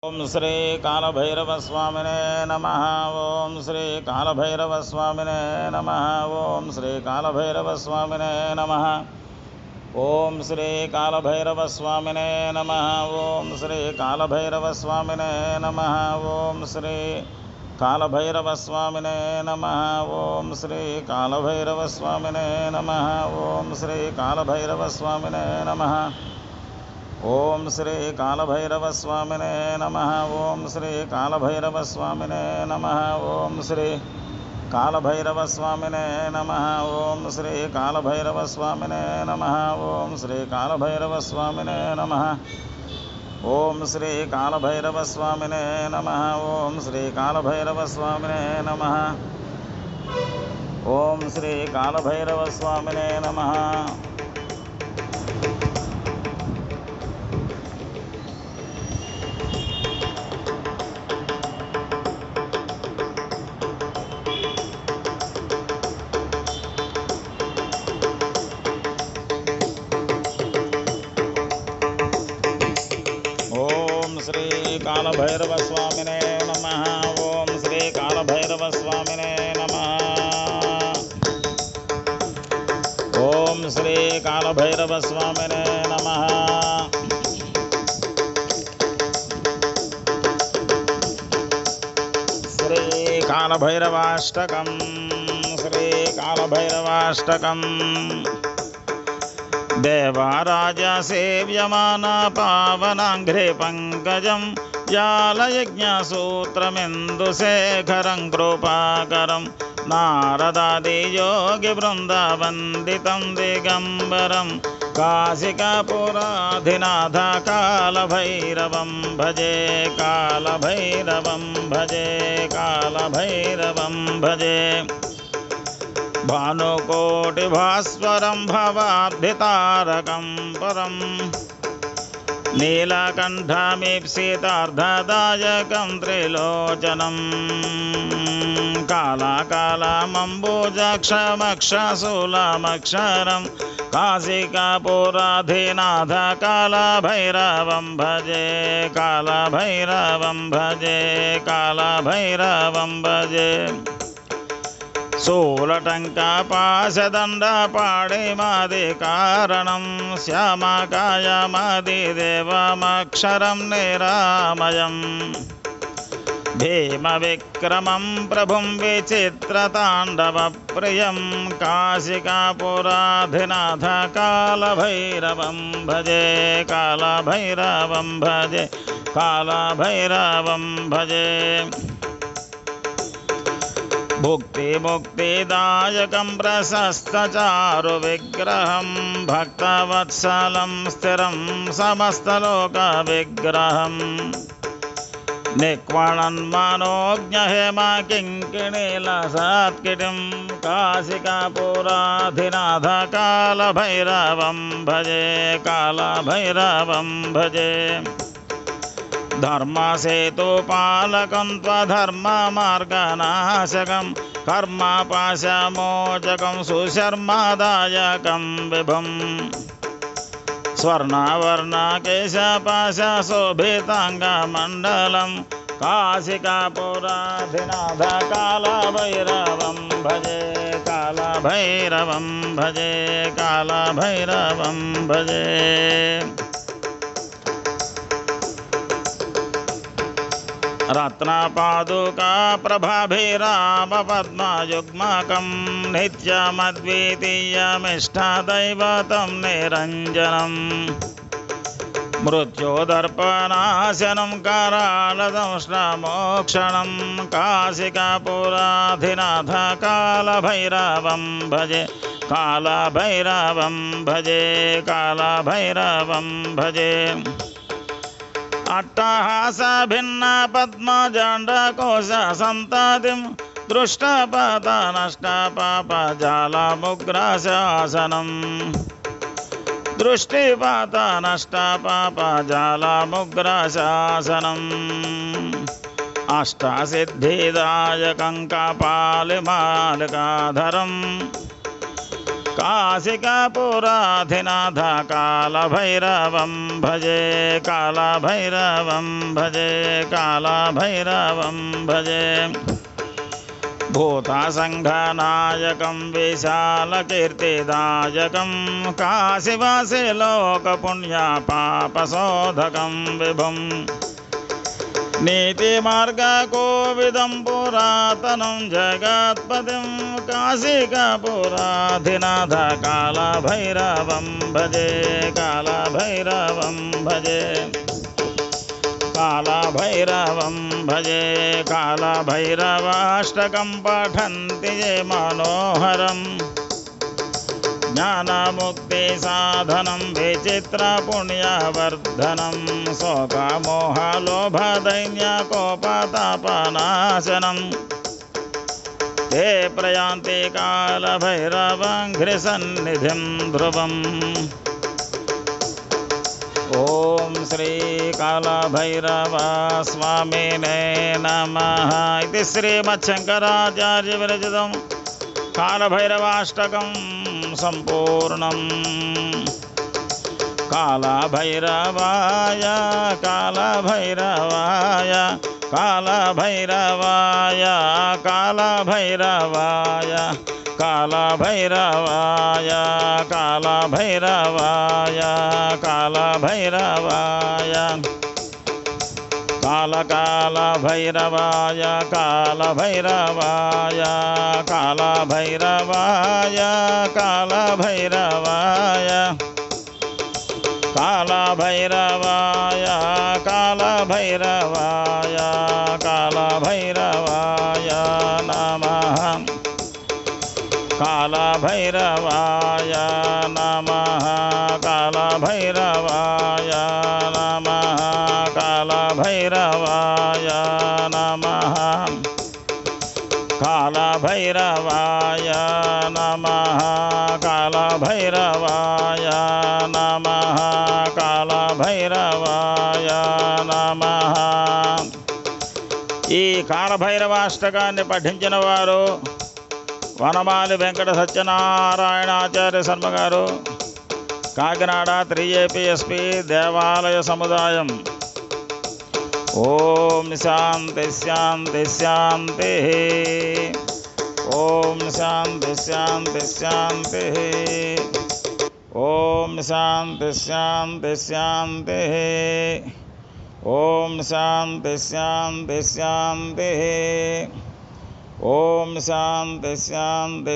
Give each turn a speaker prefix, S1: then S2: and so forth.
S1: ओम श्री कालभैरवस्वामिने नमः। ओम श्री कालभैरवस्वामिने नमः। ओम श्री कालभैरवस्वामिने नमः। ओम श्री कालभैरवस्वामिने नमः। ओम श्री कालभैरवस्वामिने नमः। ओम श्री कालभैरवस्वामिने नमः। ओम श्री कालभैरवस्वामिने नमः। ओम श्री कालभैरवस्वामिने नमः। ओम श्री कालभैरवस्वामिने नमः। ओम श्री कालभैरवस्वामिने नमः। ओम श्री कालभैरवस्वामिने नमः। ओम श्री कालभैरवस्वामिने नमः। ओम श्री कालभैरवस्वामिने नमः। ओम श्री कालभैरवस्वामिने नमः। ओम श्री कालभैरवस्वामिने नमः। ओम श्री कालभैरवस्वामिने नमः। ओम श्री कालभैरवस्वामिने नमः। ओम श्री कालभैरवस्वामिने नमः। ओम श्री कालभैरवस्वामिने नमः। श्री कालभैरवाष्टकम्। श्री कालभैरवाष्टकम्। देवाराजा सेव्यमाना पावनाङ्घ्रे पङ्कजं जालयज्ञसूत्रमिन्दुशेखरं कृपाकरं नारदादियोगिवृन्दावन्दितं दिगम्बरं काशिकापुराधिनाथ कालभैरवं भजे कालभैरवं भजे कालभैरवं भजे भानुकोटिभास्वरं भवाब्धितारकं परं नीलकण्ठमीप्सितार्धदायकं त्रिलोचनं कालाकालमम्बुजक्षमक्षशूलमक्षरं काशिकापुराधिनाथ कालभैरवं भजे कालभैरवं भजे कालभैरवं भजे शूलटङ्कापाशदण्डपाणिमादिकारणं श्यामकायमादिदेवमक्षरं निरामयं भीमविक्रमं प्रभुं विचित्रताण्डवप्रियं काशिकापुराधिनाथ कालभैरवं भजे कालभैरवं भजे कालभैरवं भजे भुक्तिमुक्तिदायकं प्रशस्तचारुविग्रहं भक्तवत्सलं स्थिरं समस्तलोकविग्रहं निक्वणन्मनोज्ञहेमकिङ्किणीलसत्किटिं काशिकापुराधिनाथ कालभैरवं भजे कालभैरवं भजे धर्मसेतुपालकं त्वधर्ममार्गनाशकं कर्मपाशमोचकं सुशर्मदायकं विभुं स्वर्णवर्णकेशपाशशोभिताङ्गमण्डलं काशिकापुराधिनाथ कालभैरवं भजे कालभैरवं भजे कालभैरवं भजे रत्नपादुका प्रभाभिरामपद्मयुग्मकं नित्यमद्वितीयमिष्टदैवतं निरञ्जनं मृत्युदर्पनाशनं करालदंष्टमोक्षणं काशिकापुराधिनाथ कालभैरवं भजे कालभैरवं भजे कालभैरवं भजे अट्टहासभिन्नपद्मजाण्डकोशसन्ततिं दृष्टपतनष्टपापजालमुग्रशासनं दृष्टिपतनष्टपापजालमुग्रशासनम् अष्टसिद्धिदायकं कपालिमालिकाधरं काशिकापुराधिनाथ कालभैरवं भजे कालभैरवं भजे कालभैरवं भजे भूतसङ्घनायकं विशालकीर्तिदायकं काशीवासे लोकपुण्यपापशोधकं विभुम् नीतिमार्गकोविदं पुरातनं जगत्पतिं काशिकापुराधिनाथ कालभैरवं भजे कालभैरवं भजे कालभैरवं भजे कालभैरवाष्टकं पठन्ति ये मनोहरम् ज्ञानमुक्तिसाधनं विचित्रपुण्यवर्धनं शोकमोहलोभदैन्यकोपतापनाशनं ते प्रयान्ति कालभैरवं घ्रिसन्निधिं ध्रुवम् ॐ श्री कालभैरव स्वामिने नमः इति श्रीमच्छङ्कराचार्यविरचितं कालभैरवाष्टकं सम्पूर्णम् कालभैरवाय कालभैरवाय कालभैरवाय कालभैरवाय कालभैरवाय कालभैरवाय कालभैरवाय कालभैरवाय कालभैरवाय कालभैरवाय कालभैरवाय कालभैरवाय कालभैरवाय कालभैरवाय नमः कालभैरवाय नमः कालभैरवाय नमः कालभैरवाय नमः कालभैरवाय नमः कालभैरवाय नमः कालभैरवाय नमः ఈ కాలభైరవాష్టకాన్ని పఠించిన వారు వనమాలి వెంకట సత్యనారాయణాచార్య శర్మ గారు, కాకినాడ 3APSP దేవాలయ సముదాయం. ఓం శాంతి శాంతి శాంతి. ఓం శాంతి శాంతి శాంతి. ఓం శాంతి శాంతి శాంతి. ఓం శాంతి శాంతి శాంతి. ఓం శాంతి శాంతి.